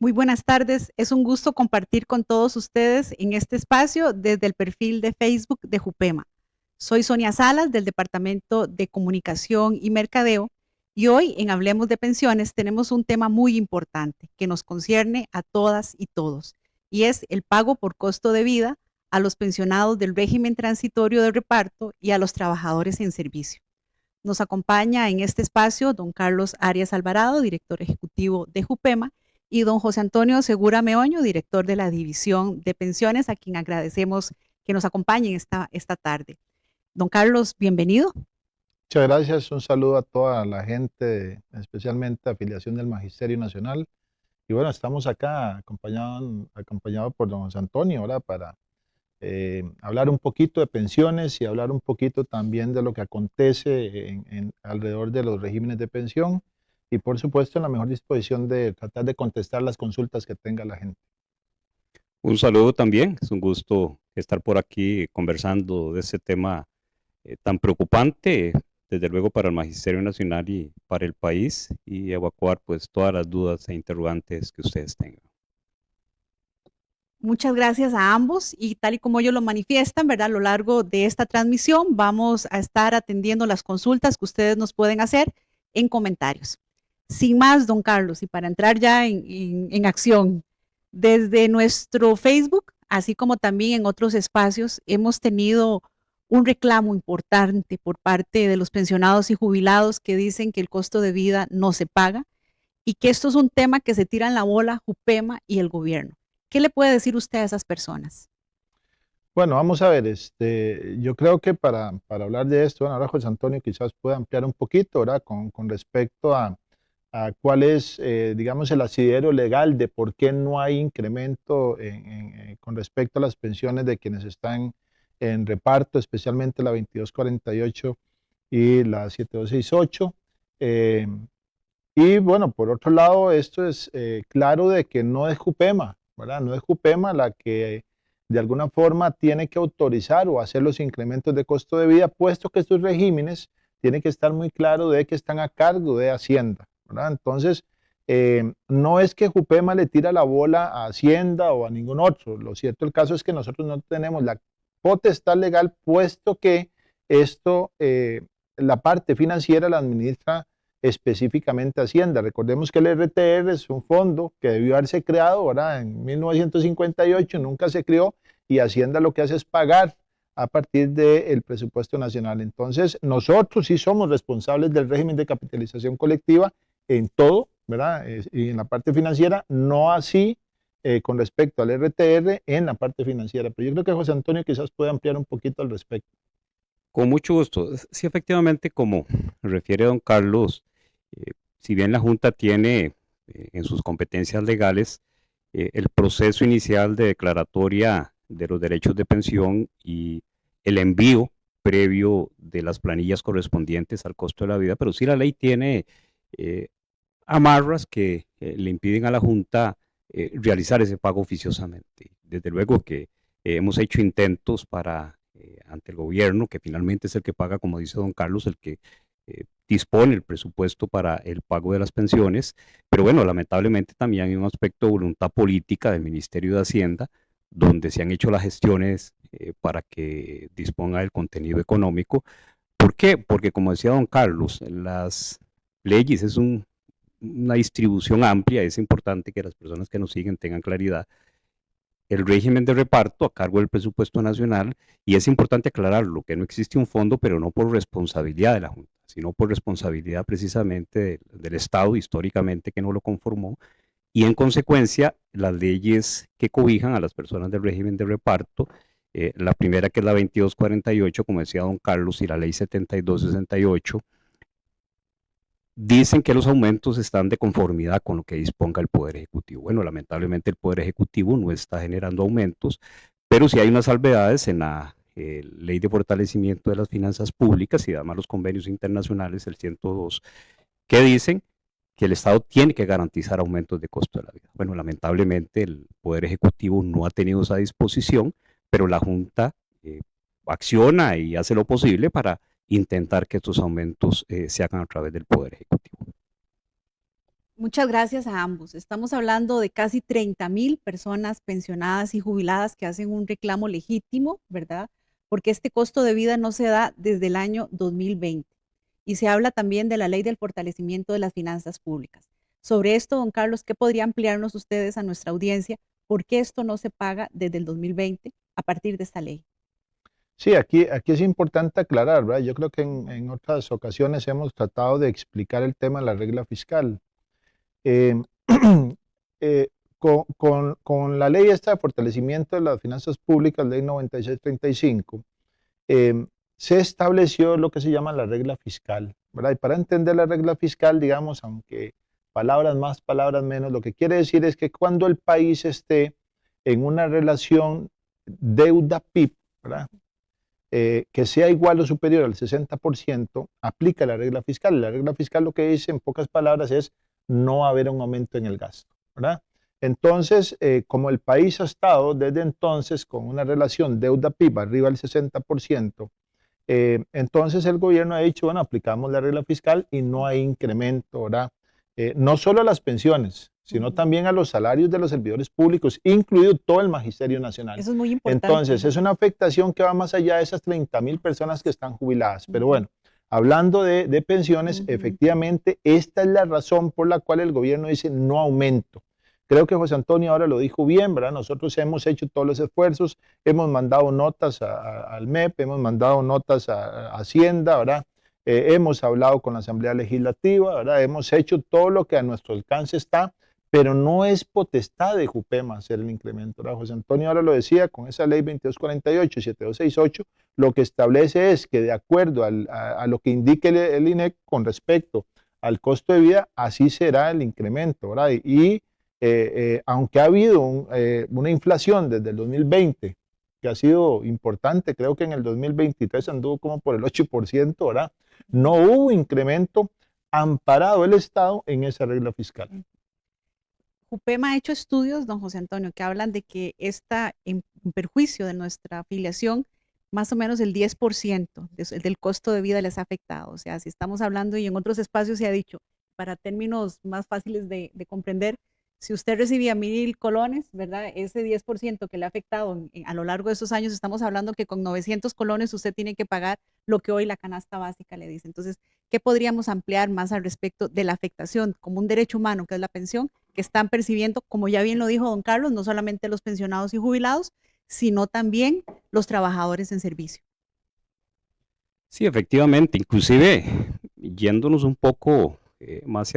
Muy buenas tardes. Es un gusto compartir con todos ustedes en este espacio desde el perfil de Facebook de Jupema. Soy Sonia Salas del Departamento de Comunicación y Mercadeo y hoy en Hablemos de Pensiones tenemos un tema muy importante que nos concierne a todas y todos y es el pago por costo de vida a los pensionados del régimen transitorio de reparto y a los trabajadores en servicio. Nos acompaña en este espacio don Carlos Arias Alvarado, director ejecutivo de Jupema, y don José Antonio Segura Meoño, director de la División de Pensiones, a quien agradecemos que nos acompañen esta tarde. Don Carlos, bienvenido. Muchas gracias, un saludo a toda la gente, especialmente afiliación del Magisterio Nacional. Y bueno, estamos acá acompañado por don José Antonio, ahora para hablar un poquito de pensiones y hablar un poquito también de lo que acontece alrededor de los regímenes de pensión y por supuesto en la mejor disposición de tratar de contestar las consultas que tenga la gente. Un saludo también, es un gusto estar por aquí conversando de este tema tan preocupante, desde luego para el Magisterio Nacional y para el país, y evacuar pues todas las dudas e interrogantes que ustedes tengan. Muchas gracias a ambos y tal y como ellos lo manifiestan, ¿verdad? A lo largo de esta transmisión vamos a estar atendiendo las consultas que ustedes nos pueden hacer en comentarios. Sin más, don Carlos, y para entrar ya en acción, desde nuestro Facebook, así como también en otros espacios, hemos tenido un reclamo importante por parte de los pensionados y jubilados que dicen que el costo de vida no se paga y que esto es un tema que se tira en la bola Jupema y el gobierno. ¿Qué le puede decir usted a esas personas? Bueno, vamos a ver, yo creo que para hablar de esto, bueno, ahora José Antonio quizás pueda ampliar un poquito, ¿verdad? Con respecto a cuál es, digamos, el asidero legal de por qué no hay incremento con respecto a las pensiones de quienes están en reparto, especialmente la 2248 y la 7268. Eh, y bueno, por otro lado, esto es claro de que no es Jupema, ¿verdad? No es Jupema la que de alguna forma tiene que autorizar o hacer los incrementos de costo de vida, puesto que estos regímenes tienen que estar muy claro de que están a cargo de Hacienda, ¿verdad? Entonces, no es que Jupema le tira la bola a Hacienda o a ningún otro. Lo cierto del caso es que nosotros no tenemos la potestad legal, puesto que esto, la parte financiera la administra específicamente Hacienda. Recordemos que el RTR es un fondo que debió haberse creado ahora en 1958, nunca se creó y Hacienda lo que hace es pagar a partir del presupuesto nacional. Entonces, nosotros sí somos responsables del régimen de capitalización colectiva en todo, ¿verdad? Y en la parte financiera, no así con respecto al RTR en la parte financiera. Pero yo creo que José Antonio quizás puede ampliar un poquito al respecto. Con mucho gusto. Sí, efectivamente, como refiere don Carlos, si bien la Junta tiene en sus competencias legales el proceso inicial de declaratoria de los derechos de pensión y el envío previo de las planillas correspondientes al costo de la vida, pero sí la ley tiene eh, amarras que le impiden a la Junta realizar ese pago oficiosamente. Desde luego que hemos hecho intentos para, ante el gobierno, que finalmente es el que paga, como dice don Carlos, el que dispone el presupuesto para el pago de las pensiones, pero bueno, lamentablemente también hay un aspecto de voluntad política del Ministerio de Hacienda, donde se han hecho las gestiones para que disponga del contenido económico. ¿Por qué? Porque como decía don Carlos, las leyes es una distribución amplia, es importante que las personas que nos siguen tengan claridad. El régimen de reparto a cargo del presupuesto nacional, y es importante aclararlo, que no existe un fondo, pero no por responsabilidad de la Junta, sino por responsabilidad precisamente del Estado históricamente que no lo conformó, y en consecuencia las leyes que cobijan a las personas del régimen de reparto, la primera que es la 2248, como decía don Carlos, y la ley 7268, dicen que los aumentos están de conformidad con lo que disponga el Poder Ejecutivo. Bueno, lamentablemente el Poder Ejecutivo no está generando aumentos, pero sí hay unas salvedades en la Ley de Fortalecimiento de las Finanzas Públicas y además los convenios internacionales, el 102, que dicen que el Estado tiene que garantizar aumentos de costo de la vida. Bueno, lamentablemente el Poder Ejecutivo no ha tenido esa disposición, pero la Junta acciona y hace lo posible para intentar que estos aumentos se hagan a través del Poder Ejecutivo. Muchas gracias a ambos. Estamos hablando de casi 30,000 personas pensionadas y jubiladas que hacen un reclamo legítimo, ¿verdad? Porque este costo de vida no se da desde el año 2020. Y se habla también de la ley del fortalecimiento de las finanzas públicas. Sobre esto, don Carlos, ¿qué podría ampliarnos ustedes a nuestra audiencia? ¿Por qué esto no se paga desde el 2020 a partir de esta ley? Sí, aquí es importante aclarar, ¿verdad? Yo creo que en otras ocasiones hemos tratado de explicar el tema de la regla fiscal. Eh, eh, con la ley esta de fortalecimiento de las finanzas públicas, ley 9635, se estableció lo que se llama la regla fiscal, ¿verdad? Y para entender la regla fiscal, digamos, aunque palabras más, palabras menos, lo que quiere decir es que cuando el país esté en una relación deuda-PIB, ¿verdad? Que sea igual o superior al 60%, aplica la regla fiscal. La regla fiscal lo que dice, en pocas palabras, es no va a haber un aumento en el gasto, ¿verdad? Entonces, como el país ha estado desde entonces con una relación deuda-PIB arriba del 60%, entonces el gobierno ha dicho, bueno, aplicamos la regla fiscal y no hay incremento, ¿verdad? No solo a las pensiones, sino también a los salarios de los servidores públicos, incluido todo el Magisterio Nacional. Eso es muy importante. Entonces, es una afectación que va más allá de esas 30,000 personas que están jubiladas. Pero bueno, hablando de pensiones, efectivamente, esta es la razón por la cual el gobierno dice no aumento. Creo que José Antonio ahora lo dijo bien, ¿verdad? Nosotros hemos hecho todos los esfuerzos, hemos mandado notas al MEP, hemos mandado notas a Hacienda, ¿verdad? Hemos hablado con la Asamblea Legislativa, ¿verdad? Hemos hecho todo lo que a nuestro alcance está, pero no es potestad de Jupema hacer el incremento, ¿verdad? José Antonio ahora lo decía, con esa ley 2248 y 7268, lo que establece es que de acuerdo a lo que indique el INEC con respecto al costo de vida, así será el incremento, ¿verdad? Y aunque ha habido una inflación desde el 2020, que ha sido importante, creo que en el 2023 anduvo como por el 8%, ¿verdad? No hubo incremento amparado el Estado en esa regla fiscal. Jupema ha hecho estudios, don José Antonio, que hablan de que está en perjuicio de nuestra afiliación, más o menos el 10% del costo de vida les ha afectado. O sea, si estamos hablando, y en otros espacios se ha dicho, para términos más fáciles de comprender, si usted recibía 1,000 colones, ¿verdad? Ese 10% que le ha afectado a lo largo de esos años, estamos hablando que con 900 colones usted tiene que pagar lo que hoy la canasta básica le dice. Entonces, ¿qué podríamos ampliar más al respecto de la afectación como un derecho humano, que es la pensión, que están percibiendo, como ya bien lo dijo don Carlos, no solamente los pensionados y jubilados, sino también los trabajadores en servicio? Sí, efectivamente, inclusive yéndonos un poco más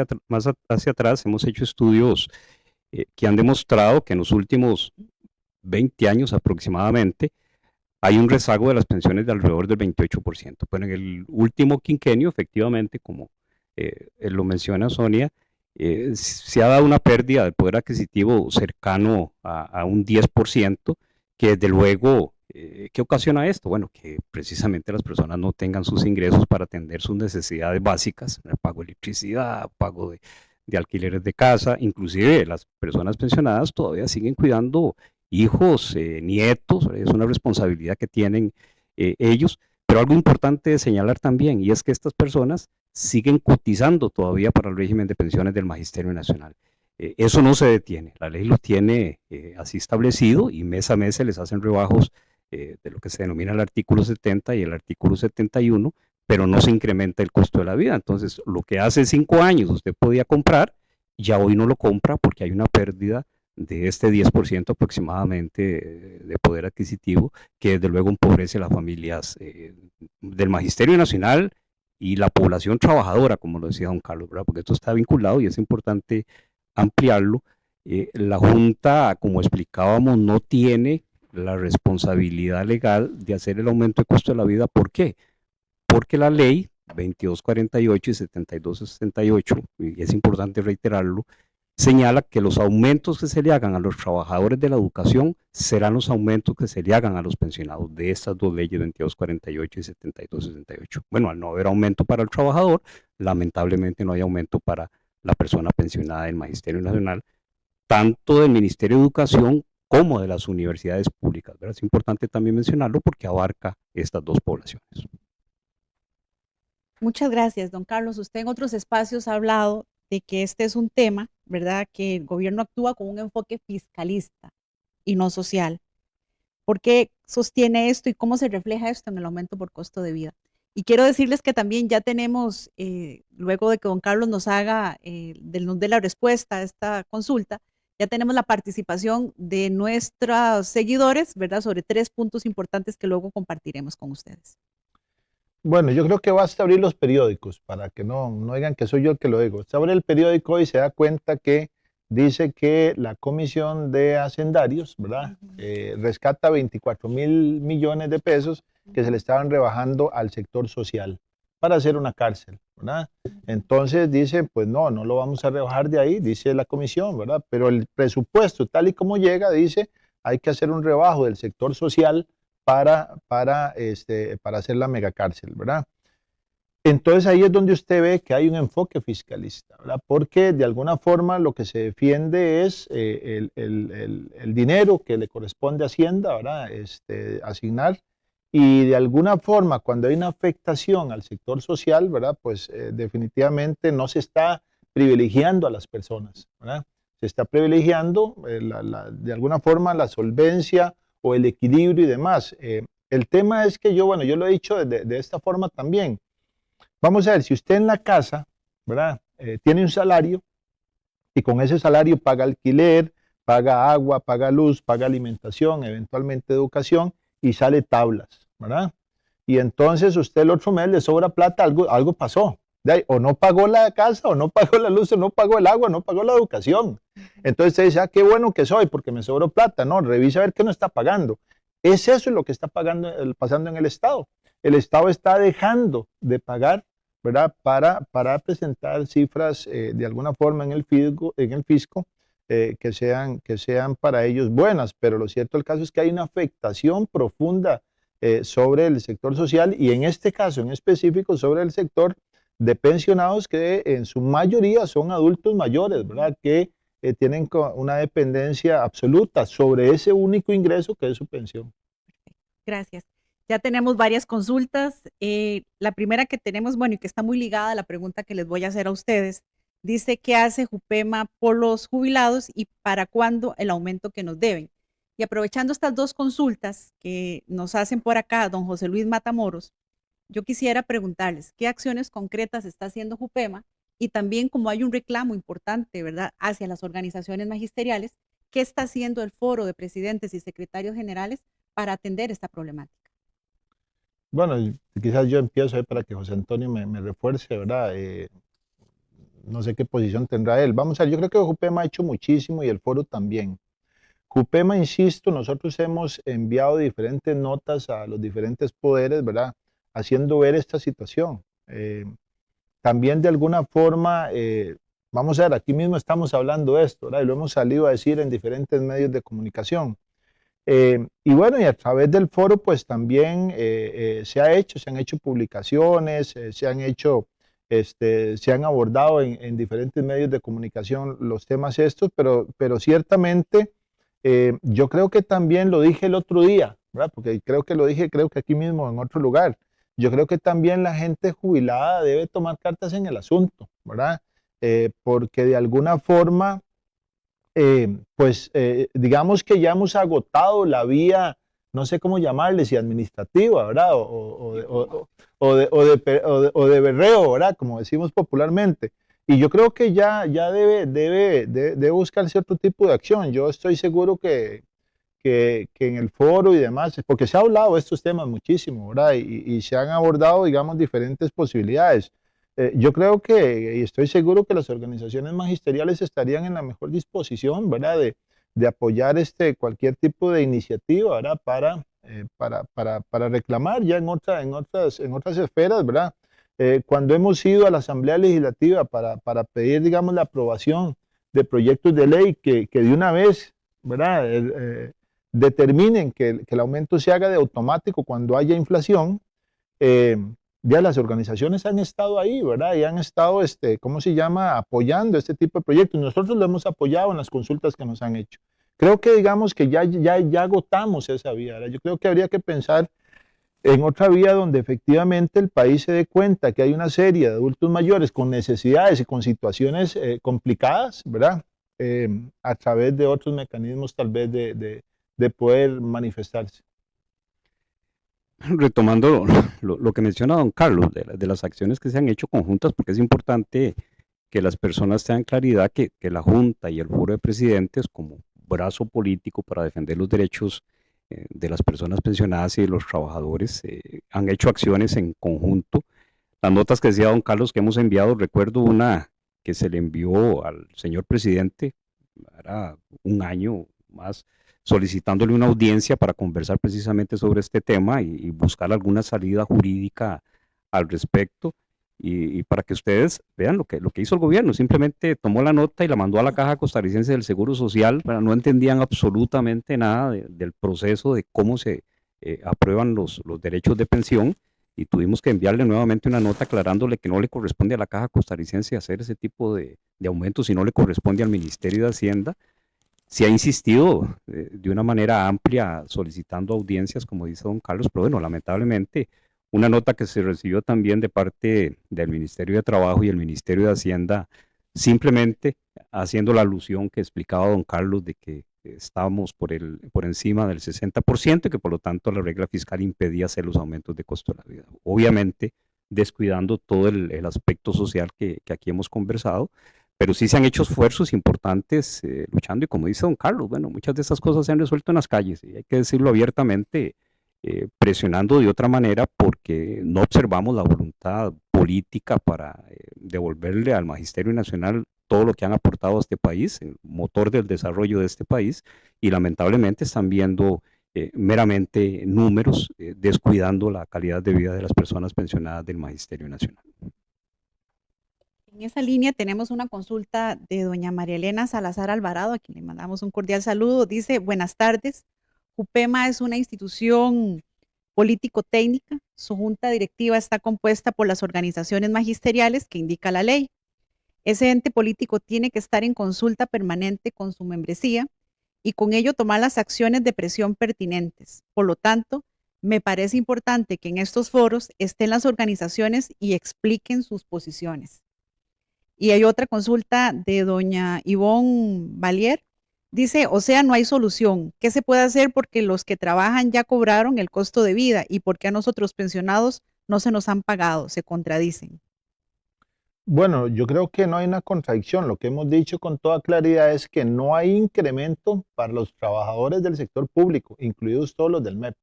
hacia atrás, hemos hecho estudios que han demostrado que en los últimos 20 años aproximadamente hay un rezago de las pensiones de alrededor del 28%. Pero en el último quinquenio, efectivamente, como lo menciona Sonia, se ha dado una pérdida del poder adquisitivo cercano a un 10%, que desde luego, ¿qué ocasiona esto? Bueno, que precisamente las personas no tengan sus ingresos para atender sus necesidades básicas, el pago de electricidad, pago de alquileres de casa, inclusive las personas pensionadas todavía siguen cuidando hijos, nietos, es una responsabilidad que tienen ellos, pero algo importante de señalar también, y es que estas personas siguen cotizando todavía para el régimen de pensiones del Magisterio Nacional. Eso no se detiene, la ley lo tiene así establecido y mes a mes se les hacen rebajos de lo que se denomina el artículo 70 y el artículo 71, pero no se incrementa el costo de la vida. Entonces, lo que hace 5 años usted podía comprar, ya hoy no lo compra porque hay una pérdida de este 10% aproximadamente de poder adquisitivo, que desde luego empobrece a las familias del Magisterio Nacional y la población trabajadora, como lo decía don Carlos, ¿verdad? Porque esto está vinculado y es importante ampliarlo. La Junta, como explicábamos, no tiene la responsabilidad legal de hacer el aumento de costo de la vida. ¿Por qué? Porque la ley 2248 y 7268, y es importante reiterarlo, señala que los aumentos que se le hagan a los trabajadores de la educación serán los aumentos que se le hagan a los pensionados de estas dos leyes 2248 y 7268. Bueno, al no haber aumento para el trabajador, lamentablemente no hay aumento para la persona pensionada del Magisterio Nacional, tanto del Ministerio de Educación como de las universidades públicas, ¿verdad? Es importante también mencionarlo porque abarca estas dos poblaciones. Muchas gracias, don Carlos. Usted en otros espacios ha hablado de que este es un tema, ¿verdad? Que el gobierno actúa con un enfoque fiscalista y no social. ¿Por qué sostiene esto y cómo se refleja esto en el aumento por costo de vida? Y quiero decirles que también ya tenemos, luego de que don Carlos nos haga, nos dé la respuesta a esta consulta, ya tenemos la participación de nuestros seguidores, ¿verdad? Sobre 3 puntos importantes que luego compartiremos con ustedes. Bueno, yo creo que basta abrir los periódicos para que no digan que soy yo el que lo digo. Se abre el periódico y se da cuenta que dice que la Comisión de Hacendarios, ¿verdad? Rescata 24.000 millones de pesos que se le estaban rebajando al sector social para hacer una cárcel, ¿verdad? Entonces dice, pues no lo vamos a rebajar de ahí, dice la comisión, ¿verdad? Pero el presupuesto tal y como llega, dice, hay que hacer un rebajo del sector social para hacer la megacárcel, ¿verdad? Entonces ahí es donde usted ve que hay un enfoque fiscalista, ¿verdad? Porque de alguna forma lo que se defiende es el dinero que le corresponde a Hacienda, ¿verdad? Asignar. Y de alguna forma, cuando hay una afectación al sector social, ¿verdad? Pues definitivamente no se está privilegiando a las personas, ¿verdad? Se está privilegiando de alguna forma la solvencia o el equilibrio y demás. El tema es que yo lo he dicho de esta forma también. Vamos a ver, si usted en la casa, ¿verdad? Tiene un salario y con ese salario paga alquiler, paga agua, paga luz, paga alimentación, eventualmente educación y sale tablas, ¿verdad? Y entonces usted el otro mes le sobra plata, algo pasó. O no pagó la casa, o no pagó la luz, o no pagó el agua, no pagó la educación. Entonces usted dice, qué bueno que soy porque me sobró plata. No, revisa a ver qué no está pagando. Es eso lo que está pasando en el Estado. El Estado está dejando de pagar, ¿verdad? Para presentar cifras de alguna forma en el fisco que sean para ellos buenas. Pero lo cierto del caso es que hay una afectación profunda sobre el sector social y en este caso en específico sobre el sector de pensionados que en su mayoría son adultos mayores, ¿verdad? Que tienen una dependencia absoluta sobre ese único ingreso que es su pensión. Gracias. Ya tenemos varias consultas. La primera que tenemos, bueno, y que está muy ligada a la pregunta que les voy a hacer a ustedes, dice qué hace Jupema por los jubilados y para cuándo el aumento que nos deben. Y aprovechando estas dos consultas que nos hacen por acá don José Luis Matamoros, yo quisiera preguntarles qué acciones concretas está haciendo Jupema y también como hay un reclamo importante, ¿verdad?, hacia las organizaciones magisteriales, ¿qué está haciendo el Foro de Presidentes y Secretarios Generales para atender esta problemática? Bueno, quizás yo empiezo ahí para que José Antonio me refuerce, ¿verdad? No sé qué posición tendrá él. Vamos a ver, yo creo que Jupema ha hecho muchísimo y el foro también. Jupema, insisto, nosotros hemos enviado diferentes notas a los diferentes poderes, ¿verdad? Haciendo ver esta situación. También de alguna forma, vamos a ver, aquí mismo estamos hablando de esto, ¿verdad? Y lo hemos salido a decir en diferentes medios de comunicación. Y bueno, y a través del foro, pues también se han hecho publicaciones, se han abordado en diferentes medios de comunicación los temas estos, pero ciertamente yo creo que también lo dije el otro día, ¿verdad? Porque creo que aquí mismo en otro lugar. Yo creo que también la gente jubilada debe tomar cartas en el asunto, ¿verdad? Porque de alguna forma digamos que ya hemos agotado la vía, no sé cómo llamarle, si administrativa, ¿verdad? O de berreo, ¿verdad? Como decimos popularmente. Y yo creo que ya debe buscarse otro tipo de acción. Yo estoy seguro que en el foro y demás, porque se ha hablado de estos temas muchísimo, ¿verdad? Y se han abordado, digamos, diferentes posibilidades. Yo creo que, y estoy seguro que las organizaciones magisteriales estarían en la mejor disposición, ¿verdad? De apoyar cualquier tipo de iniciativa, ¿verdad? Para reclamar ya en otras esferas, ¿verdad? Cuando hemos ido a la Asamblea Legislativa para pedir, digamos, la aprobación de proyectos de ley que de una vez, ¿verdad? Determinen que el aumento se haga de automático cuando haya inflación, ya las organizaciones han estado ahí, ¿verdad? Y han estado, ¿cómo se llama?, apoyando este tipo de proyectos. Nosotros lo hemos apoyado en las consultas que nos han hecho. Creo que digamos que ya agotamos esa vía, ¿verdad? Yo creo que habría que pensar en otra vía donde efectivamente el país se dé cuenta que hay una serie de adultos mayores con necesidades y con situaciones complicadas, ¿verdad? A través de otros mecanismos tal vez de poder manifestarse. Retomando lo que menciona don Carlos, de las acciones que se han hecho conjuntas, porque es importante que las personas tengan claridad que la Junta y el Foro de Presidentes, como brazo político para defender los derechos de las personas pensionadas y de los trabajadores, han hecho acciones en conjunto. Las notas que decía don Carlos que hemos enviado, recuerdo una que se le envió al señor presidente, era un año más, solicitándole una audiencia para conversar precisamente sobre este tema y buscar alguna salida jurídica al respecto. Y para que ustedes vean lo que hizo el gobierno, simplemente tomó la nota y la mandó a la Caja Costarricense del Seguro Social, pero no entendían absolutamente nada del proceso de cómo se aprueban los derechos de pensión, y tuvimos que enviarle nuevamente una nota aclarándole que no le corresponde a la Caja Costarricense hacer ese tipo de aumentos, sino le corresponde al Ministerio de Hacienda. Se ha insistido de una manera amplia solicitando audiencias, como dice don Carlos, pero bueno, lamentablemente una nota que se recibió también de parte del Ministerio de Trabajo y el Ministerio de Hacienda, simplemente haciendo la alusión que explicaba don Carlos de que estábamos por encima del 60% y que por lo tanto la regla fiscal impedía hacer los aumentos de costo de la vida. Obviamente descuidando todo el aspecto social que aquí hemos conversado, pero sí se han hecho esfuerzos importantes luchando, y como dice don Carlos, bueno, muchas de esas cosas se han resuelto en las calles, y hay que decirlo abiertamente, presionando de otra manera porque no observamos la voluntad política para devolverle al Magisterio Nacional todo lo que han aportado a este país, el motor del desarrollo de este país, y lamentablemente están viendo meramente números, descuidando la calidad de vida de las personas pensionadas del Magisterio Nacional. En esa línea tenemos una consulta de doña María Elena Salazar Alvarado, a quien le mandamos un cordial saludo. Dice, buenas tardes, JUPEMA es una institución político-técnica. Su junta directiva está compuesta por las organizaciones magisteriales que indica la ley. Ese ente político tiene que estar en consulta permanente con su membresía y con ello tomar las acciones de presión pertinentes. Por lo tanto, me parece importante que en estos foros estén las organizaciones y expliquen sus posiciones. Y hay otra consulta de doña Ivonne Valier. Dice, o sea, no hay solución. ¿Qué se puede hacer porque los que trabajan ya cobraron el costo de vida y porque a nosotros pensionados no se nos han pagado? Se contradicen. Bueno, yo creo que no hay una contradicción. Lo que hemos dicho con toda claridad es que no hay incremento para los trabajadores del sector público, incluidos todos los del MEP,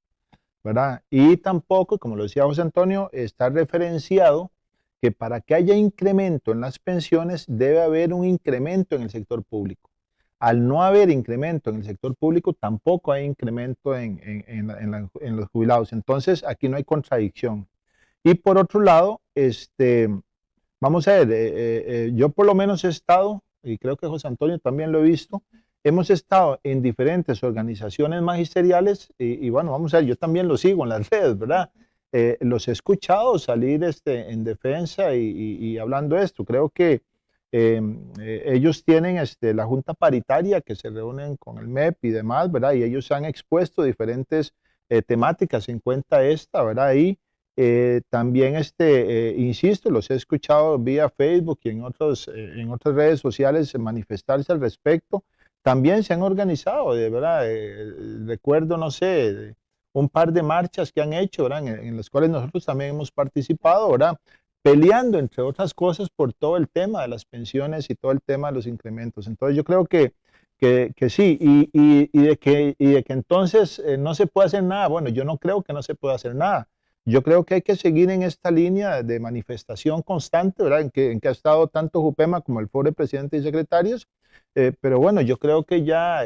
¿verdad? Y tampoco, como lo decía José Antonio, está referenciado que para que haya incremento en las pensiones debe haber un incremento en el sector público. Al no haber incremento en el sector público, tampoco hay incremento en los jubilados. Entonces, aquí no hay contradicción. Y por otro lado, vamos a ver, yo por lo menos he estado, y creo que José Antonio también lo he visto, hemos estado en diferentes organizaciones magisteriales y bueno, vamos a ver, yo también lo sigo en las redes, ¿verdad? Los he escuchado salir en defensa y hablando de esto. Creo que ellos tienen la Junta Paritaria que se reúnen con el MEP y demás, ¿verdad? Y ellos han expuesto diferentes temáticas en cuenta esta, ¿verdad? Y también, insisto, los he escuchado vía Facebook y en otras redes sociales manifestarse al respecto. También se han organizado, de verdad, recuerdo, no sé, un par de marchas que han hecho, ¿verdad? En las cuales nosotros también hemos participado, ¿verdad? Peleando, entre otras cosas, por todo el tema de las pensiones y todo el tema de los incrementos. Entonces yo creo que sí, y de que entonces no se puede hacer nada. Bueno, yo no creo que no se pueda hacer nada. Yo creo que hay que seguir en esta línea de manifestación constante, ¿verdad? En que ha estado tanto JUPEMA como el Foro de Presidentes y Secretarios. Pero bueno, yo creo que ya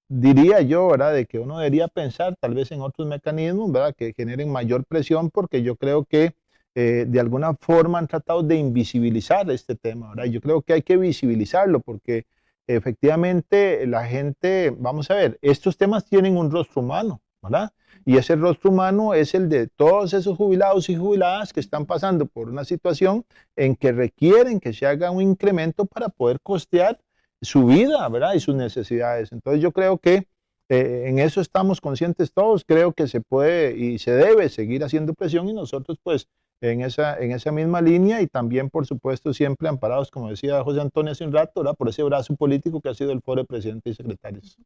diría yo, ¿verdad?, de que uno debería pensar tal vez en otros mecanismos, ¿verdad?, que generen mayor presión, porque yo creo que de alguna forma han tratado de invisibilizar este tema, ¿verdad? Yo creo que hay que visibilizarlo porque efectivamente la gente, vamos a ver, estos temas tienen un rostro humano, ¿verdad? Y ese rostro humano es el de todos esos jubilados y jubiladas que están pasando por una situación en que requieren que se haga un incremento para poder costear su vida, ¿verdad? Y sus necesidades. Entonces yo creo que En eso estamos conscientes todos. Creo que se puede y se debe seguir haciendo presión y nosotros pues en esa misma línea y también por supuesto siempre amparados, como decía José Antonio hace un rato, ¿verdad? Por ese brazo político que ha sido el Foro de Presidentes y Secretarios.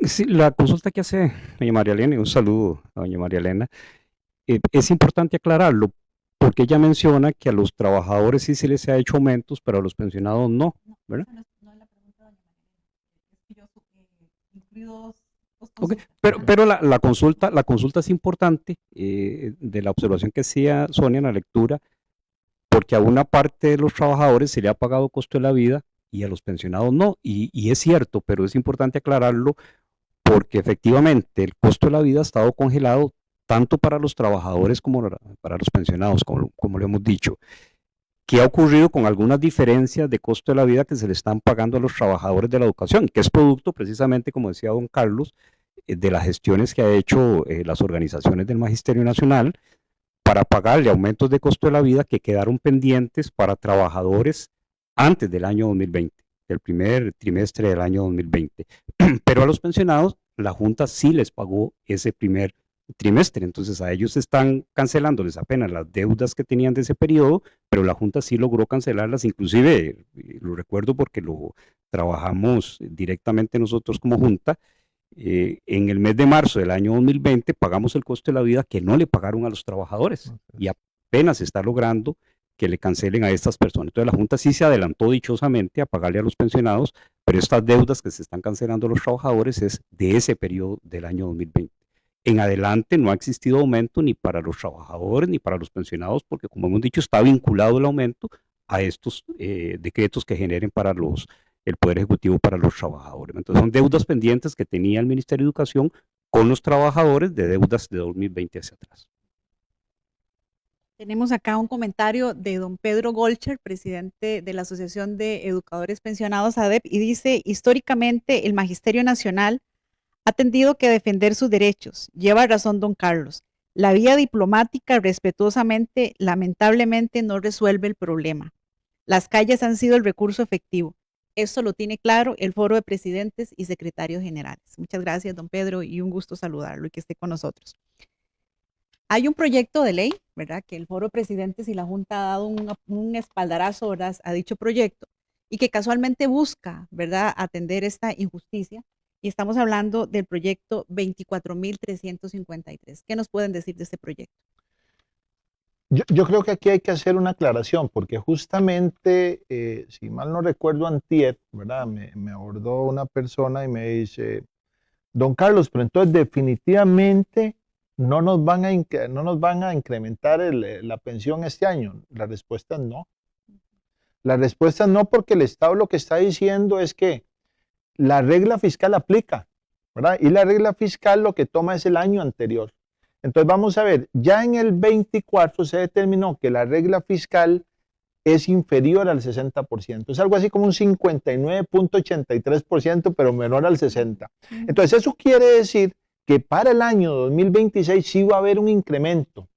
Sí, la consulta que hace doña María Elena, y un saludo a doña María Elena, es importante aclararlo, porque ella menciona que a los trabajadores sí se les ha hecho aumentos, pero a los pensionados no, ¿verdad? No es la pregunta de doña María Elena. Es que yo incluí dos Ok, consultas. pero la consulta es importante, de la observación que hacía Sonia en la lectura, porque a una parte de los trabajadores se le ha pagado costo de la vida y a los pensionados no, y es cierto, pero es importante aclararlo porque efectivamente el costo de la vida ha estado congelado tanto para los trabajadores como para los pensionados, como lo hemos dicho. ¿Qué ha ocurrido con algunas diferencias de costo de la vida que se le están pagando a los trabajadores de la educación? Que es producto precisamente, como decía don Carlos, de las gestiones que ha hecho las organizaciones del Magisterio Nacional para pagarle aumentos de costo de la vida que quedaron pendientes para trabajadores antes del año 2020, del primer trimestre del año 2020. Pero a los pensionados, la Junta sí les pagó ese primer trimestre, entonces a ellos están cancelándoles apenas las deudas que tenían de ese periodo, pero la Junta sí logró cancelarlas, inclusive lo recuerdo porque lo trabajamos directamente nosotros como Junta. En el mes de marzo del año 2020 pagamos el costo de la vida que no le pagaron a los trabajadores y apenas se está logrando que le cancelen a estas personas. Entonces la Junta sí se adelantó dichosamente a pagarle a los pensionados, pero estas deudas que se están cancelando a los trabajadores es de ese periodo del año 2020. En adelante no ha existido aumento ni para los trabajadores ni para los pensionados, porque como hemos dicho está vinculado el aumento a estos decretos que generen para el Poder Ejecutivo para los trabajadores. Entonces son deudas pendientes que tenía el Ministerio de Educación con los trabajadores de deudas de 2020 hacia atrás. Tenemos acá un comentario de don Pedro Golcher, presidente de la Asociación de Educadores Pensionados ADEP, y dice, históricamente el Magisterio Nacional ha tenido que defender sus derechos. Lleva razón don Carlos. La vía diplomática respetuosamente, lamentablemente, no resuelve el problema. Las calles han sido el recurso efectivo. Esto lo tiene claro el Foro de Presidentes y Secretarios Generales. Muchas gracias, don Pedro, y un gusto saludarlo y que esté con nosotros. Hay un proyecto de ley, ¿verdad?, que el Foro de Presidentes y la Junta ha dado un espaldarazo, ¿verdad?, a dicho proyecto y que casualmente busca, ¿verdad?, atender esta injusticia. Y estamos hablando del proyecto 24.353. ¿Qué nos pueden decir de este proyecto? Yo creo que aquí hay que hacer una aclaración, porque justamente, si mal no recuerdo, antier, ¿verdad?, me abordó una persona y me dice, don Carlos, pero entonces definitivamente no nos van a incrementar la pensión este año. La respuesta es no. La respuesta es no, porque el Estado lo que está diciendo es que la regla fiscal aplica, ¿verdad? Y la regla fiscal lo que toma es el año anterior. Entonces vamos a ver, ya en el 24 se determinó que la regla fiscal es inferior al 60%. Es algo así como un 59.83%, pero menor al 60%. Entonces eso quiere decir que para el año 2026 sí va a haber un incremento.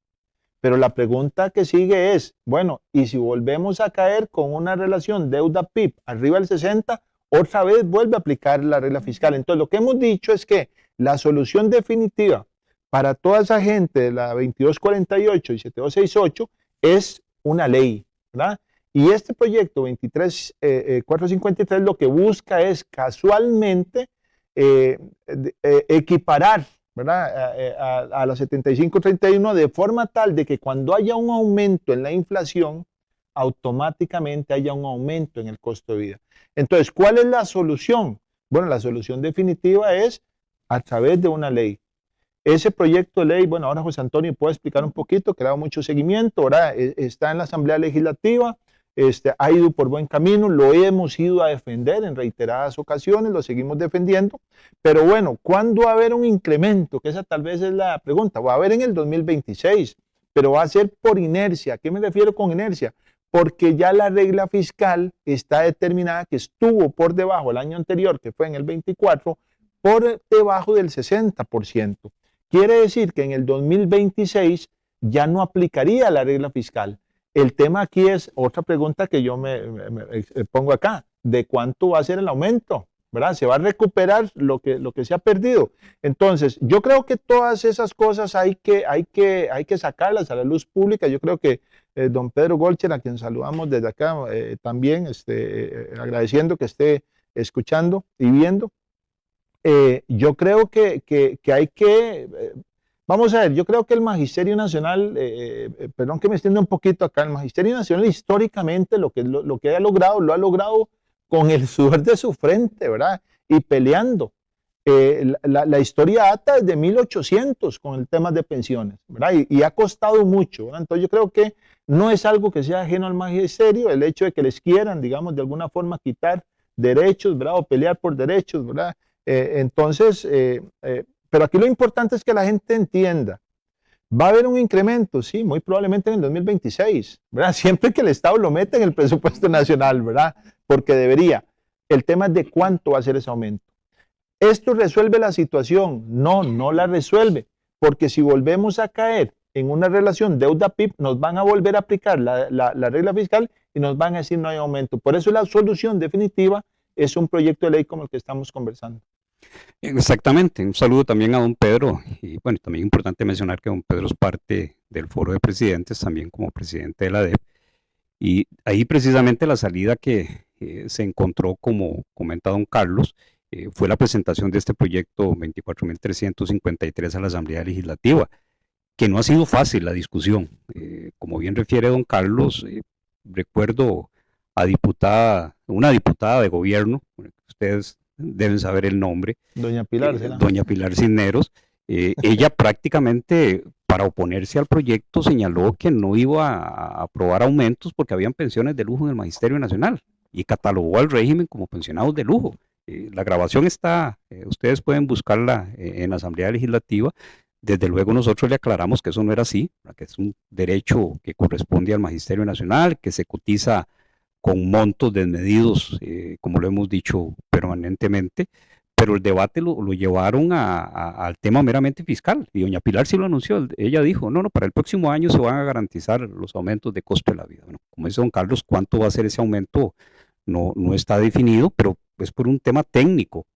Pero la pregunta que sigue es, bueno, ¿y si volvemos a caer con una relación deuda-PIB arriba del 60%, otra vez vuelve a aplicar la regla fiscal? Entonces lo que hemos dicho es que la solución definitiva para toda esa gente de la 2248 y 7268 es una ley, ¿verdad? Y este proyecto 23453 lo que busca es casualmente equiparar, ¿verdad?, a la 7531 de forma tal de que cuando haya un aumento en la inflación, automáticamente haya un aumento en el costo de vida. Entonces, ¿cuál es la solución? Bueno, la solución definitiva es a través de una ley. Ese proyecto de ley, bueno, ahora José Antonio puede explicar un poquito, que le ha dado mucho seguimiento, ahora está en la Asamblea Legislativa, ha ido por buen camino, lo hemos ido a defender en reiteradas ocasiones, lo seguimos defendiendo, pero bueno, ¿cuándo va a haber un incremento? Que esa tal vez es la pregunta. Va a haber en el 2026, pero va a ser por inercia. ¿A qué me refiero con inercia? Porque ya la regla fiscal está determinada que estuvo por debajo el año anterior, que fue en el 24, por debajo del 60%. Quiere decir que en el 2026 ya no aplicaría la regla fiscal. El tema aquí es otra pregunta que yo me pongo acá, ¿de cuánto va a ser el aumento? ¿verdad? Se va a recuperar lo que se ha perdido. Entonces, yo creo que todas esas cosas hay que sacarlas a la luz pública. Yo creo que don Pedro Golcher, a quien saludamos desde acá, también agradeciendo que esté escuchando y viendo. Yo creo que hay que, vamos a ver, yo creo que el Magisterio Nacional, perdón que me extienda un poquito acá, el Magisterio Nacional históricamente lo que ha logrado, lo ha logrado con el sudor de su frente, ¿verdad? Y peleando. La historia data desde 1800 con el tema de pensiones, ¿verdad? Y ha costado mucho, ¿verdad? Entonces yo creo que no es algo que sea ajeno al magisterio, el hecho de que les quieran, digamos, de alguna forma quitar derechos, ¿verdad? O pelear por derechos, ¿verdad? Pero aquí lo importante es que la gente entienda. ¿Va a haber un incremento? Sí, muy probablemente en el 2026, ¿verdad? Siempre que el Estado lo mete en el presupuesto nacional, ¿verdad? Porque debería. El tema es de cuánto va a ser ese aumento. ¿Esto resuelve la situación? No, no la resuelve, porque si volvemos a caer en una relación deuda-PIB, nos van a volver a aplicar la regla fiscal y nos van a decir no hay aumento. Por eso la solución definitiva es un proyecto de ley como el que estamos conversando. Exactamente, un saludo también a don Pedro, y bueno, también es importante mencionar que don Pedro es parte del Foro de Presidentes, también como presidente de la ADEP, y ahí precisamente la salida que se encontró, como comenta don Carlos, fue la presentación de este proyecto 24.353 a la Asamblea Legislativa, que no ha sido fácil la discusión. Como bien refiere don Carlos, recuerdo a una diputada de gobierno, ustedes deben saber el nombre, doña Pilar, ¿será? Doña Pilar Cisneros. Ella prácticamente, para oponerse al proyecto, señaló que no iba a aprobar aumentos porque habían pensiones de lujo en el Magisterio Nacional y catalogó al régimen como pensionados de lujo. La grabación está, ustedes pueden buscarla en la Asamblea Legislativa. Desde luego nosotros le aclaramos que eso no era así, que es un derecho que corresponde al Magisterio Nacional, que se cotiza con montos desmedidos, como lo hemos dicho permanentemente, pero el debate lo llevaron al tema meramente fiscal, y doña Pilar sí lo anunció. Ella dijo, no, para el próximo año se van a garantizar los aumentos de costo de la vida. Bueno, como dice don Carlos, ¿cuánto va a ser ese aumento? No está definido, pero es por un tema técnico,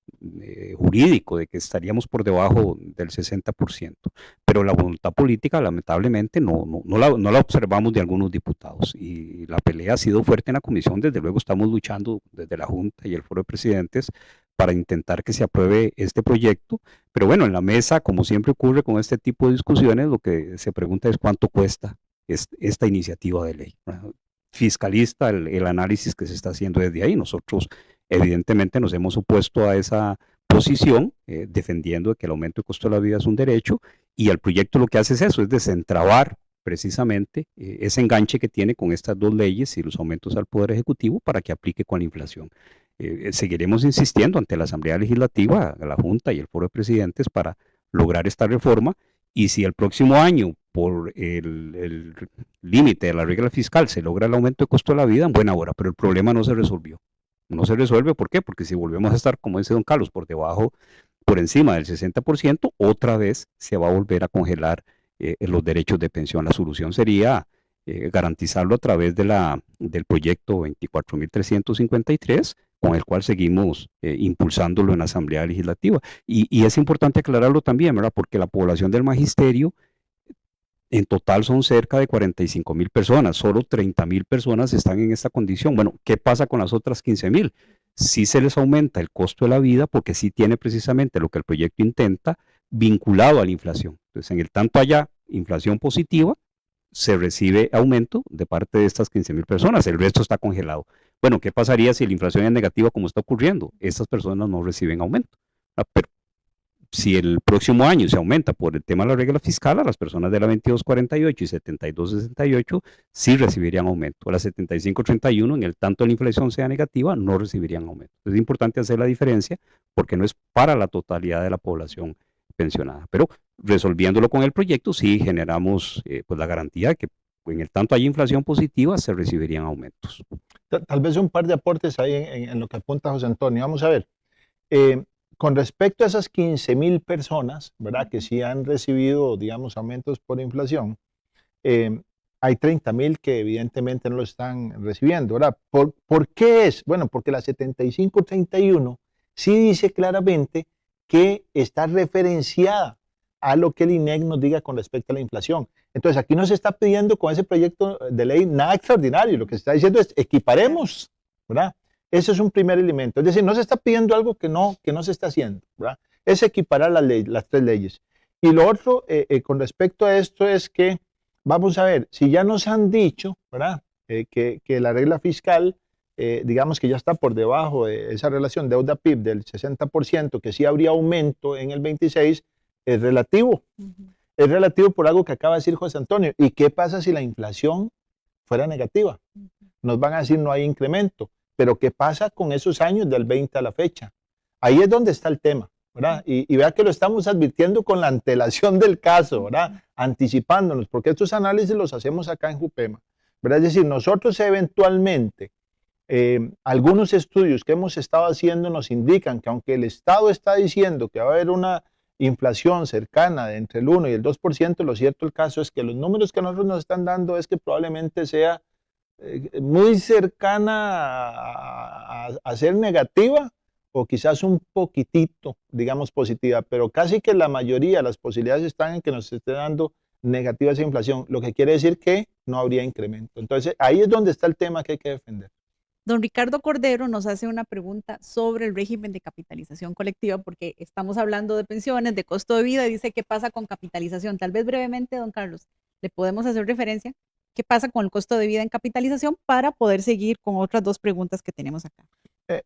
jurídico, de que estaríamos por debajo del 60%. Pero la voluntad política, lamentablemente, no la observamos de algunos diputados. Y la pelea ha sido fuerte en la comisión. Desde luego estamos luchando desde la Junta y el Foro de Presidentes para intentar que se apruebe este proyecto. Pero bueno, en la mesa, como siempre ocurre con este tipo de discusiones, lo que se pregunta es cuánto cuesta esta iniciativa de ley. Fiscalista el análisis que se está haciendo desde ahí. Nosotros evidentemente nos hemos opuesto a esa posición, defendiendo que el aumento de costo de la vida es un derecho, y el proyecto lo que hace es eso, es desentrabar precisamente ese enganche que tiene con estas dos leyes y los aumentos al Poder Ejecutivo para que aplique con la inflación. Seguiremos insistiendo ante la Asamblea Legislativa, la Junta y el Foro de Presidentes para lograr esta reforma, y si el próximo año, por el límite de la regla fiscal, se logra el aumento de costo de la vida, en buena hora, pero el problema no se resolvió. No se resuelve, ¿por qué? Porque si volvemos a estar, como dice don Carlos, por encima del 60%, otra vez se va a volver a congelar los derechos de pensión. La solución sería garantizarlo a través del proyecto 24.353, con el cual seguimos impulsándolo en la Asamblea Legislativa. Y es importante aclararlo también, ¿verdad? Porque la población del magisterio en total son cerca de 45.000 personas, solo 30.000 personas están en esta condición. Bueno, ¿qué pasa con las otras 15.000? Sí se les aumenta el costo de la vida porque sí tiene precisamente lo que el proyecto intenta, vinculado a la inflación. Entonces, en el tanto haya inflación positiva, se recibe aumento de parte de estas 15.000 personas, el resto está congelado. Bueno, ¿qué pasaría si la inflación es negativa como está ocurriendo? Estas personas no reciben aumento. Pero si el próximo año se aumenta por el tema de la regla fiscal, a las personas de la 2248 y 7268 sí recibirían aumento. A las 7531, en el tanto la inflación sea negativa, no recibirían aumento. Es importante hacer la diferencia porque no es para la totalidad de la población pensionada. Pero resolviéndolo con el proyecto, sí generamos pues la garantía de que en el tanto hay inflación positiva, se recibirían aumentos. Tal vez un par de aportes ahí en lo que apunta José Antonio. Vamos a ver. Con respecto a esas 15.000 personas, ¿verdad? Que sí han recibido, digamos, aumentos por inflación, hay 30.000 que evidentemente no lo están recibiendo, ¿verdad? ¿Por qué es? Bueno, porque la 7531 sí dice claramente que está referenciada a lo que el INEC nos diga con respecto a la inflación. Entonces, aquí no se está pidiendo con ese proyecto de ley nada extraordinario, lo que se está diciendo es equiparemos, ¿verdad? Ese es un primer elemento, es decir, no se está pidiendo algo que no se está haciendo, ¿verdad? Es equiparar las tres leyes. Y lo otro, con respecto a esto, es que, vamos a ver, si ya nos han dicho, ¿verdad? Que la regla fiscal, digamos que ya está por debajo de esa relación deuda-PIB del 60%, que sí habría aumento en el 26, es relativo. Es relativo por algo que acaba de decir José Antonio. ¿Y qué pasa si la inflación fuera negativa? Nos van a decir no hay incremento. Pero ¿qué pasa con esos años del 20 a la fecha? Ahí es donde está el tema, ¿verdad? Y vea que lo estamos advirtiendo con la antelación del caso, ¿verdad? Anticipándonos, porque estos análisis los hacemos acá en Jupema, ¿verdad? Es decir, nosotros eventualmente, algunos estudios que hemos estado haciendo nos indican que aunque el Estado está diciendo que va a haber una inflación cercana de entre el 1 y el 2%, lo cierto del caso es que los números que nosotros nos están dando es que probablemente sea muy cercana a ser negativa o quizás un poquitito, digamos, positiva, pero casi que la mayoría, las posibilidades están en que nos esté dando negativa esa inflación, lo que quiere decir que no habría incremento. Entonces, ahí es donde está el tema que hay que defender. Don Ricardo Cordero nos hace una pregunta sobre el régimen de capitalización colectiva, porque estamos hablando de pensiones, de costo de vida, y dice qué pasa con capitalización. Tal vez brevemente, don Carlos, le podemos hacer referencia qué pasa con el costo de vida en capitalización para poder seguir con otras dos preguntas que tenemos acá.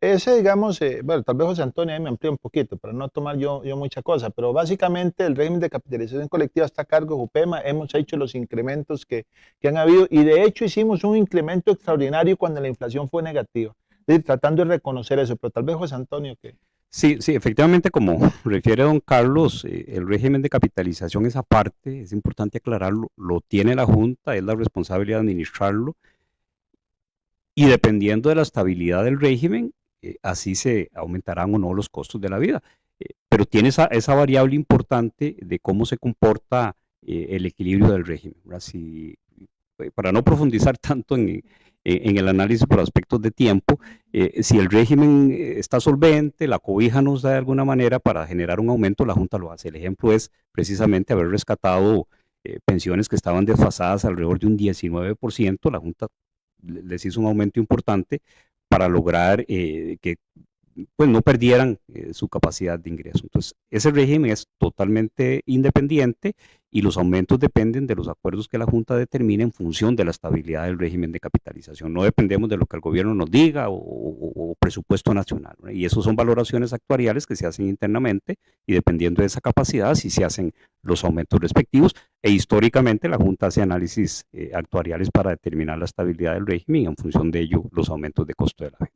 Ese, digamos, bueno, tal vez José Antonio ahí me amplía un poquito para no tomar yo mucha cosa, pero básicamente el régimen de capitalización colectiva está a cargo de Jupema. Hemos hecho los incrementos que han habido y de hecho hicimos un incremento extraordinario cuando la inflación fue negativa, es decir, tratando de reconocer eso, pero tal vez José Antonio que... Sí, efectivamente, como refiere don Carlos, el régimen de capitalización es aparte, es importante aclararlo, lo tiene la Junta, es la responsabilidad de administrarlo, y dependiendo de la estabilidad del régimen, así se aumentarán o no los costos de la vida. Pero tiene esa variable importante de cómo se comporta el equilibrio del régimen. Para no profundizar tanto en el análisis por aspectos de tiempo, si el régimen está solvente, la cobija nos da de alguna manera para generar un aumento, la Junta lo hace. El ejemplo es precisamente haber rescatado pensiones que estaban desfasadas alrededor de un 19%, la Junta les hizo un aumento importante para lograr que pues no perdieran su capacidad de ingreso. Entonces, ese régimen es totalmente independiente y los aumentos dependen de los acuerdos que la Junta determine en función de la estabilidad del régimen de capitalización. No dependemos de lo que el gobierno nos diga o presupuesto nacional, ¿no? Y eso son valoraciones actuariales que se hacen internamente y dependiendo de esa capacidad, si se hacen los aumentos respectivos e históricamente la Junta hace análisis actuariales para determinar la estabilidad del régimen y en función de ello los aumentos de costo de la vida.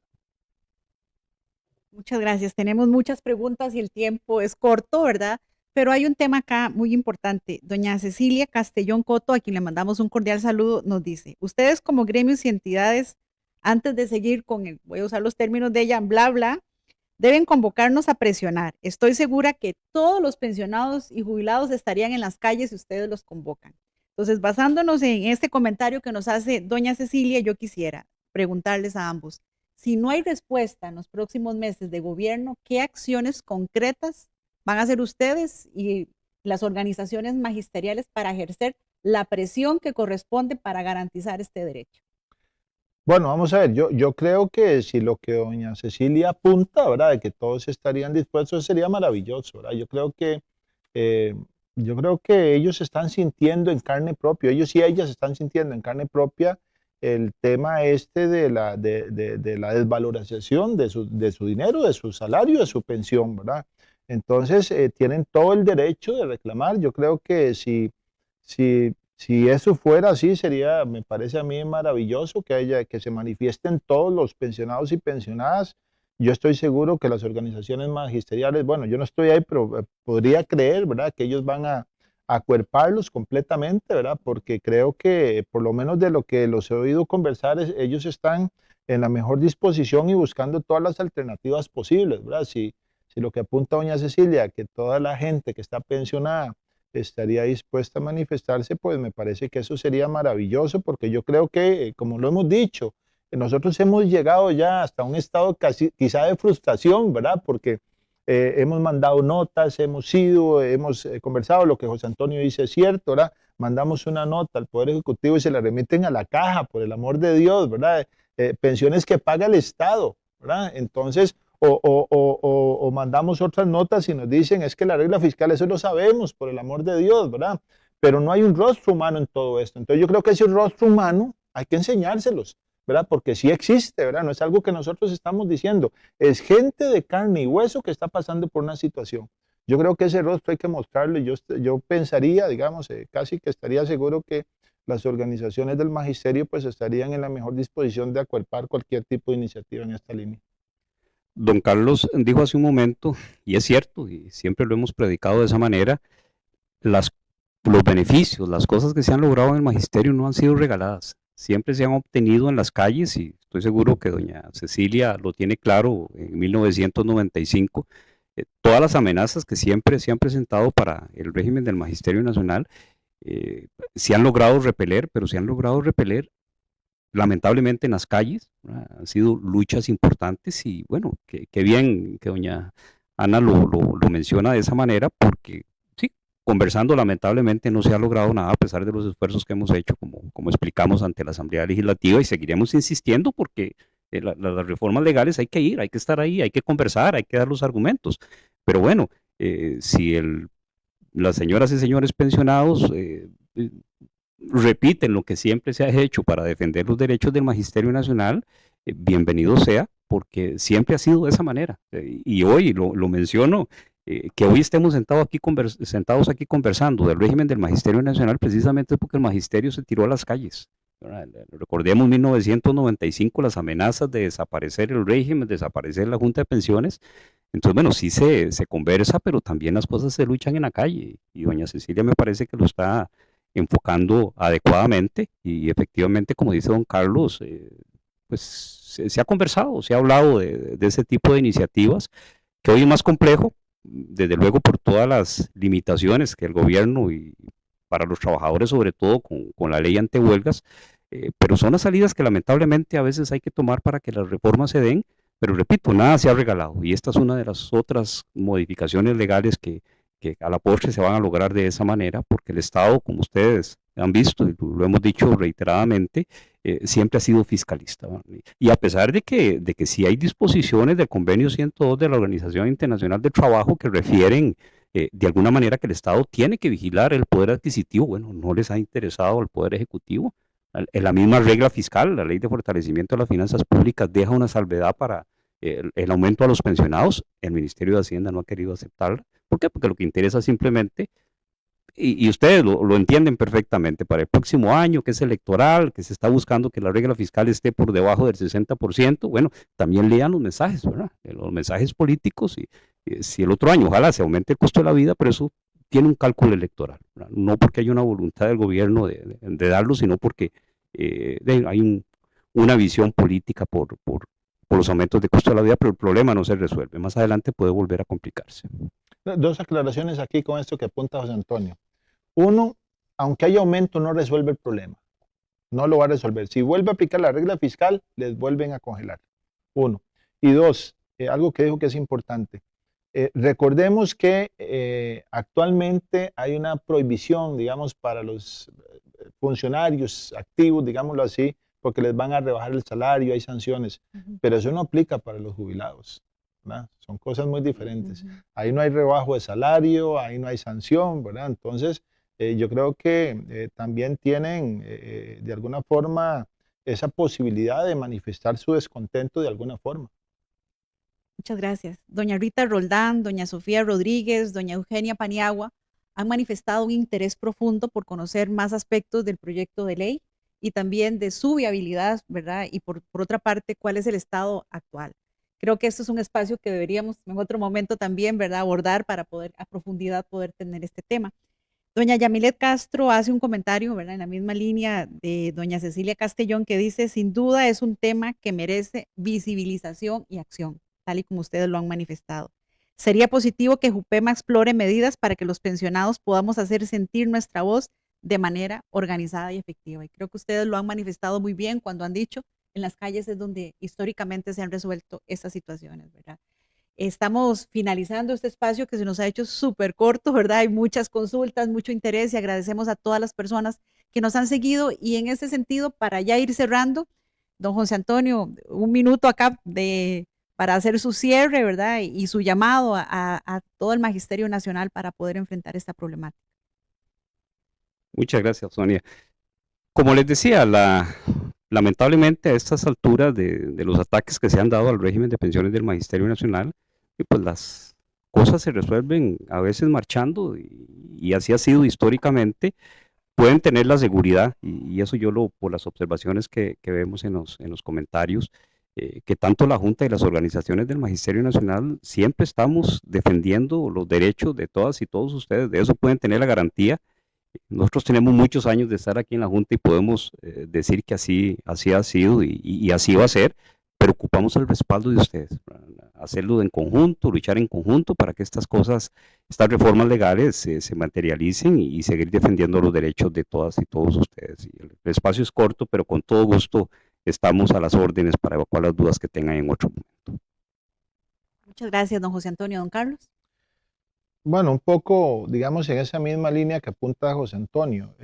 Muchas gracias. Tenemos muchas preguntas y el tiempo es corto, ¿verdad? Pero hay un tema acá muy importante. Doña Cecilia Castellón Coto, a quien le mandamos un cordial saludo, nos dice, ustedes como gremios y entidades, antes de seguir con el, voy a usar los términos de ella, bla, bla, deben convocarnos a presionar. Estoy segura que todos los pensionados y jubilados estarían en las calles si ustedes los convocan. Entonces, basándonos en este comentario que nos hace doña Cecilia, yo quisiera preguntarles a ambos, si no hay respuesta en los próximos meses de gobierno, ¿qué acciones concretas van a hacer ustedes y las organizaciones magisteriales para ejercer la presión que corresponde para garantizar este derecho? Bueno, vamos a ver, yo creo que si lo que doña Cecilia apunta, ¿verdad?, de que todos estarían dispuestos, sería maravilloso, ¿verdad? Eh, yo creo que ellos están sintiendo en carne propia, ellos y ellas están sintiendo en carne propia el tema este de la desvalorización de su dinero, de su salario, de su pensión, ¿verdad? Entonces, tienen todo el derecho de reclamar. Yo creo que si eso fuera así, sería, me parece a mí maravilloso que se manifiesten todos los pensionados y pensionadas. Yo estoy seguro que las organizaciones magisteriales, bueno, yo no estoy ahí, pero podría creer, ¿verdad?, que ellos van a acuerparlos completamente, ¿verdad? Porque creo que por lo menos de lo que los he oído conversar, ellos están en la mejor disposición y buscando todas las alternativas posibles, ¿verdad? Si lo que apunta doña Cecilia, que toda la gente que está pensionada estaría dispuesta a manifestarse, pues me parece que eso sería maravilloso, porque yo creo que, como lo hemos dicho, nosotros hemos llegado ya hasta un estado casi, quizá de frustración, ¿verdad? Porque hemos mandado notas, hemos conversado, lo que José Antonio dice es cierto, ¿verdad? Mandamos una nota al Poder Ejecutivo y se la remiten a la caja, por el amor de Dios, ¿verdad? Pensiones que paga el Estado, ¿verdad? Entonces, o mandamos otras notas y nos dicen, es que la regla fiscal, eso lo sabemos, por el amor de Dios, ¿verdad? Pero no hay un rostro humano en todo esto. Entonces yo creo que ese rostro humano hay que enseñárselos, ¿verdad? Porque sí existe, ¿verdad? No es algo que nosotros estamos diciendo. Es gente de carne y hueso que está pasando por una situación. Yo creo que ese rostro hay que mostrarlo y yo pensaría, digamos, casi que estaría seguro que las organizaciones del magisterio pues estarían en la mejor disposición de acuerpar cualquier tipo de iniciativa en esta línea. Don Carlos dijo hace un momento, y es cierto, y siempre lo hemos predicado de esa manera, los beneficios, las cosas que se han logrado en el magisterio no han sido regaladas, siempre se han obtenido en las calles y estoy seguro que doña Cecilia lo tiene claro en 1995. Todas las amenazas que siempre se han presentado para el régimen del Magisterio Nacional se han logrado repeler, pero se han logrado repeler lamentablemente en las calles, ¿verdad? Han sido luchas importantes y bueno, qué bien que doña Ana lo menciona de esa manera porque sí, conversando lamentablemente no se ha logrado nada a pesar de los esfuerzos que hemos hecho, como explicamos ante la Asamblea Legislativa y seguiremos insistiendo porque las reformas legales hay que ir, hay que estar ahí, hay que conversar, hay que dar los argumentos. Pero bueno, si las señoras y señores pensionados repiten lo que siempre se ha hecho para defender los derechos del Magisterio Nacional, bienvenido sea, porque siempre ha sido de esa manera. Y hoy lo menciono, que hoy estemos sentados aquí conversando del régimen del Magisterio Nacional precisamente porque el Magisterio se tiró a las calles. Recordemos 1995, las amenazas de desaparecer el régimen, desaparecer la Junta de Pensiones. Entonces, bueno, sí se conversa, pero también las cosas se luchan en la calle. Y doña Cecilia me parece que lo está enfocando adecuadamente y efectivamente, como dice don Carlos, pues se ha conversado, se ha hablado de ese tipo de iniciativas, que hoy es más complejo, desde luego por todas las limitaciones que el gobierno y para los trabajadores, sobre todo con la ley antehuelgas, pero son las salidas que lamentablemente a veces hay que tomar para que las reformas se den, pero repito, nada se ha regalado y esta es una de las otras modificaciones legales que a la postre se van a lograr de esa manera, porque el Estado, como ustedes han visto y lo hemos dicho reiteradamente, siempre ha sido fiscalista, ¿verdad? Y a pesar de que sí hay disposiciones del convenio 102 de la Organización Internacional del Trabajo que refieren de alguna manera que el Estado tiene que vigilar el poder adquisitivo, bueno, no les ha interesado al Poder Ejecutivo. En la misma regla fiscal, la Ley de Fortalecimiento de las Finanzas Públicas deja una salvedad para el aumento a los pensionados, el Ministerio de Hacienda no ha querido aceptarla. ¿Por qué? Porque lo que interesa simplemente, y ustedes lo entienden perfectamente, para el próximo año, que es electoral, que se está buscando que la regla fiscal esté por debajo del 60%, bueno, también lean los mensajes, ¿verdad? Los mensajes políticos, y si el otro año ojalá se aumente el costo de la vida, pero eso tiene un cálculo electoral, ¿verdad? No porque haya una voluntad del gobierno de darlo, sino porque hay una visión política por los aumentos de costo de la vida, pero el problema no se resuelve. Más adelante puede volver a complicarse. Dos aclaraciones aquí con esto que apunta José Antonio. Uno, aunque haya aumento, no resuelve el problema. No lo va a resolver. Si vuelve a aplicar la regla fiscal, les vuelven a congelar. Uno. Y dos, algo que dijo que es importante. Recordemos que actualmente hay una prohibición, digamos, para los funcionarios activos, digámoslo así, porque les van a rebajar el salario, hay sanciones, pero eso no aplica para los jubilados, ¿verdad? Son cosas muy diferentes. Ahí no hay rebajo de salario, ahí no hay sanción, ¿verdad? Entonces, yo creo que también tienen de alguna forma esa posibilidad de manifestar su descontento de alguna forma. Muchas gracias. Doña Rita Roldán, doña Sofía Rodríguez, doña Eugenia Paniagua han manifestado un interés profundo por conocer más aspectos del proyecto de ley y también de su viabilidad, ¿verdad? Y por otra parte, cuál es el estado actual. Creo que esto es un espacio que deberíamos en otro momento también, ¿verdad?, abordar para poder a profundidad poder tener este tema. Doña Yamilet Castro hace un comentario, ¿verdad?, en la misma línea de doña Cecilia Castellón, que dice, sin duda es un tema que merece visibilización y acción, tal y como ustedes lo han manifestado. Sería positivo que Jupema explore medidas para que los pensionados podamos hacer sentir nuestra voz de manera organizada y efectiva. Y creo que ustedes lo han manifestado muy bien cuando han dicho en las calles es donde históricamente se han resuelto estas situaciones, ¿verdad? Estamos finalizando este espacio que se nos ha hecho súper corto, ¿verdad? Hay muchas consultas, mucho interés y agradecemos a todas las personas que nos han seguido. Y en ese sentido, para ya ir cerrando, don José Antonio, un minuto acá para hacer su cierre, ¿verdad? Y su llamado a todo el Magisterio Nacional para poder enfrentar esta problemática. Muchas gracias, Sonia. Como les decía, lamentablemente a estas alturas de los ataques que se han dado al régimen de pensiones del Magisterio Nacional, pues las cosas se resuelven a veces marchando y así ha sido históricamente. Pueden tener la seguridad, y eso por las observaciones que vemos en los comentarios, que tanto la Junta y las organizaciones del Magisterio Nacional siempre estamos defendiendo los derechos de todas y todos ustedes. De eso pueden tener la garantía. Nosotros tenemos muchos años de estar aquí en la Junta y podemos decir que así ha sido y así va a ser, pero ocupamos el respaldo de ustedes, hacerlo en conjunto, luchar en conjunto para que estas cosas, estas reformas legales se materialicen y seguir defendiendo los derechos de todas y todos ustedes. Y el espacio es corto, pero con todo gusto estamos a las órdenes para evacuar las dudas que tengan en otro momento. Muchas gracias, don José Antonio. Don Carlos. Bueno, un poco, digamos, en esa misma línea que apunta José Antonio.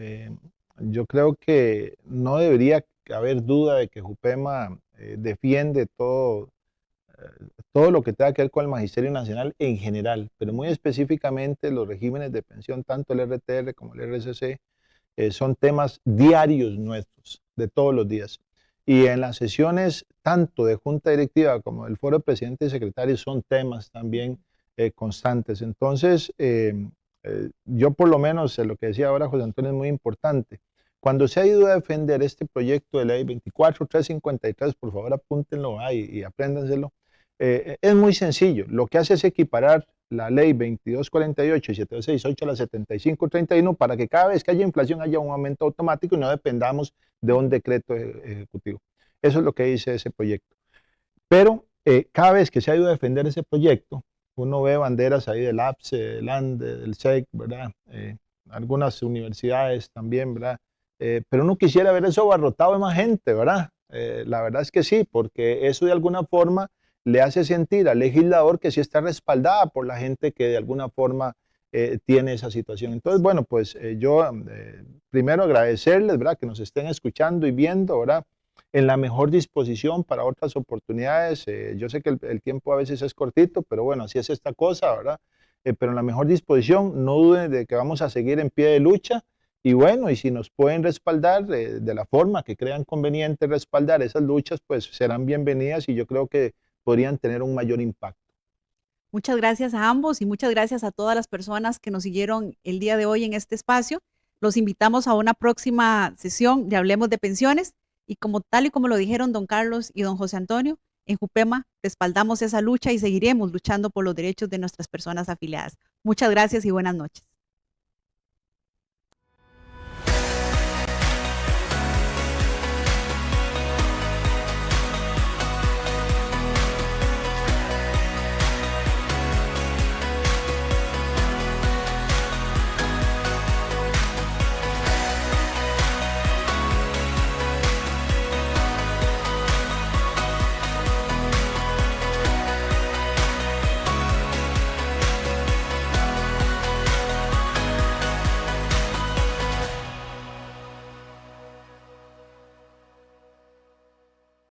Yo creo que no debería haber duda de que Jupema defiende todo lo que tenga que ver con el Magisterio Nacional en general, pero muy específicamente los regímenes de pensión, tanto el RTR como el RCC, son temas diarios nuestros, de todos los días. Y en las sesiones, tanto de Junta Directiva como del Foro de Presidentes y Secretarios, son temas también constantes. Entonces, yo por lo menos, lo que decía ahora José Antonio es muy importante. Cuando se ha ido a defender este proyecto de ley 24353, por favor apúntenlo ahí y apréndanselo, es muy sencillo. Lo que hace es equiparar la ley 2248 y 768 a la 7531 para que cada vez que haya inflación haya un aumento automático y no dependamos de un decreto ejecutivo. Eso es lo que dice ese proyecto. Pero cada vez que se ha ido a defender ese proyecto, uno ve banderas ahí del APSE, del ANDE, del SEC, ¿verdad? Algunas universidades también, ¿verdad? Pero uno quisiera ver eso abarrotado de más gente, ¿verdad? La verdad es que sí, porque eso de alguna forma le hace sentir al legislador que sí está respaldada por la gente que de alguna forma tiene esa situación. Entonces, bueno, pues yo primero agradecerles, ¿verdad? Que nos estén escuchando y viendo, ¿verdad? En la mejor disposición para otras oportunidades. Yo sé que el tiempo a veces es cortito, pero bueno, así es esta cosa, ¿verdad? Pero en la mejor disposición, no duden de que vamos a seguir en pie de lucha. Y bueno, y si nos pueden respaldar de la forma que crean conveniente respaldar esas luchas, pues serán bienvenidas y yo creo que podrían tener un mayor impacto. Muchas gracias a ambos y muchas gracias a todas las personas que nos siguieron el día de hoy en este espacio. Los invitamos a una próxima sesión de Hablemos de Pensiones y tal y como lo dijeron don Carlos y don José Antonio, en Jupema respaldamos esa lucha y seguiremos luchando por los derechos de nuestras personas afiliadas. Muchas gracias y buenas noches.